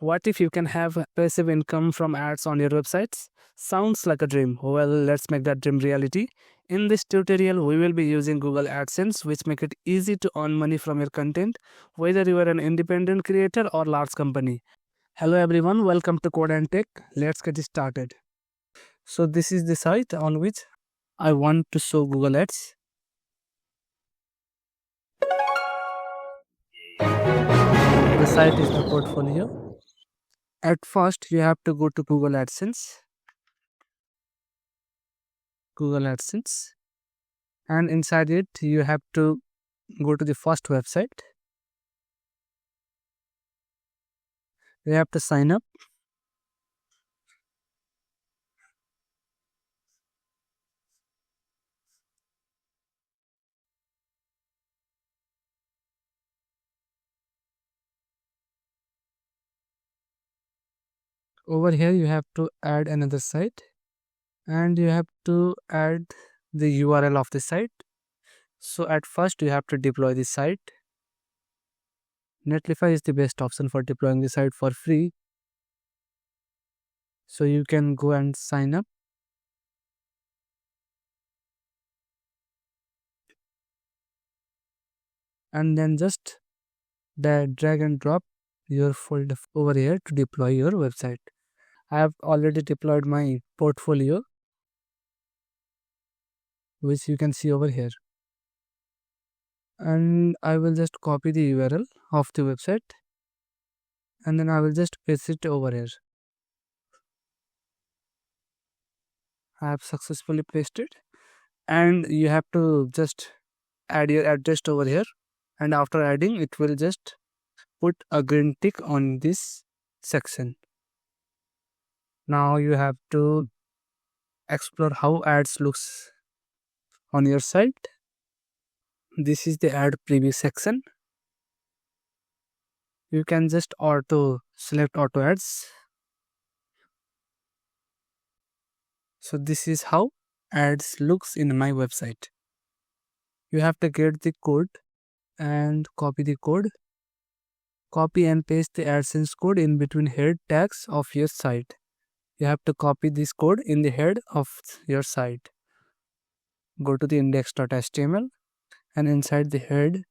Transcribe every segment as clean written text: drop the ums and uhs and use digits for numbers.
What if you can have passive income from ads on your websites? Sounds like a dream. Well, let's make that dream reality. In this tutorial, we will be using Google AdSense, which make it easy to earn money from your content, whether you are an independent creator or large company. Hello everyone, welcome to Code and Tech. Let's get started. So this is the site on which I want to show Google Ads. The site is the portfolio. At first, you have to go to Google AdSense, and inside it, you have to go to the first website. You have to sign up. Over here, you have to add another site, and you have to add the URL of the site. So at first, you have to deploy the site. Netlify is the best option for deploying the site for free. So you can go and sign up. And then just drag and drop your folder over here to deploy your website. I have already deployed my portfolio, which you can see over here. And I will just copy the URL of the website, and then I will just paste it over here. I have successfully pasted, and you have to just add your address over here, and after adding it will just put a green tick on this section. Now you have to explore how ads looks on your site. This is the ad preview section. You can just select auto ads. So this is how ads looks in my website. You have to get the code and copy the code. Copy and paste the AdSense code in between head tags of your site. You have to copy this code in the head of your site. Go to the index.html, and inside the head,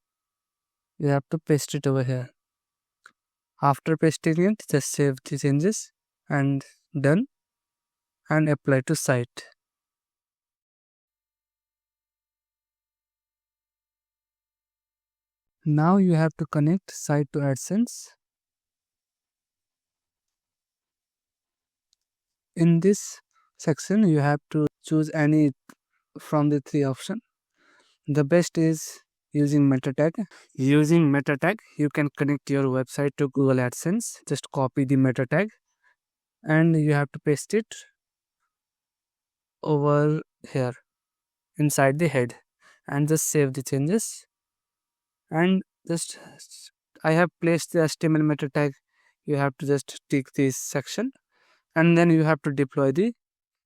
you have to paste it over here. After pasting it, just save the changes and done, and apply to site. Now you have to connect site to AdSense. In this section, you have to choose any from the three options. The best is using meta tag. Using meta tag, you can connect your website to Google AdSense. Just copy the meta tag, and you have to paste it over here inside the head, and just save the changes. And just I have placed the HTML meta tag. You have to just tick this section, and then you have to deploy the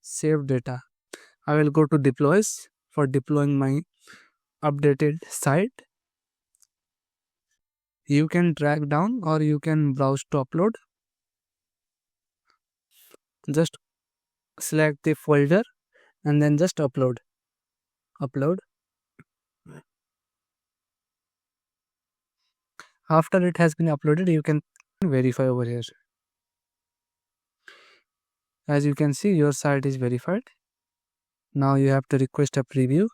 saved data. I will go to deploys for deploying my updated site. You can drag down or you can browse to upload. Just select the folder and then just upload. After it has been uploaded, you can verify over here. As you can see, your site is verified. Now you have to request a preview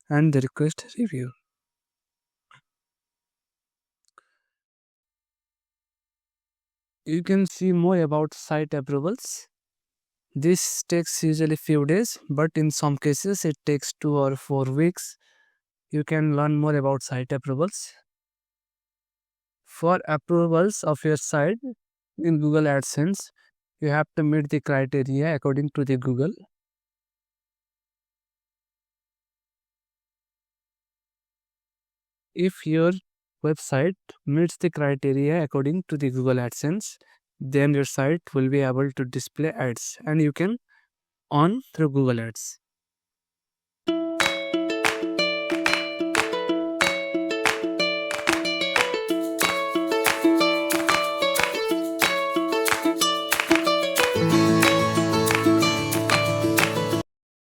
and the request review. You can see more about site approvals. This takes usually few days, but in some cases it takes 2 or 4 weeks. You can learn more about site approvals. For approvals of your site in Google AdSense, you have to meet the criteria according to the Google. If your website meets the criteria according to the Google AdSense, then your site will be able to display ads and you can earn through Google Ads.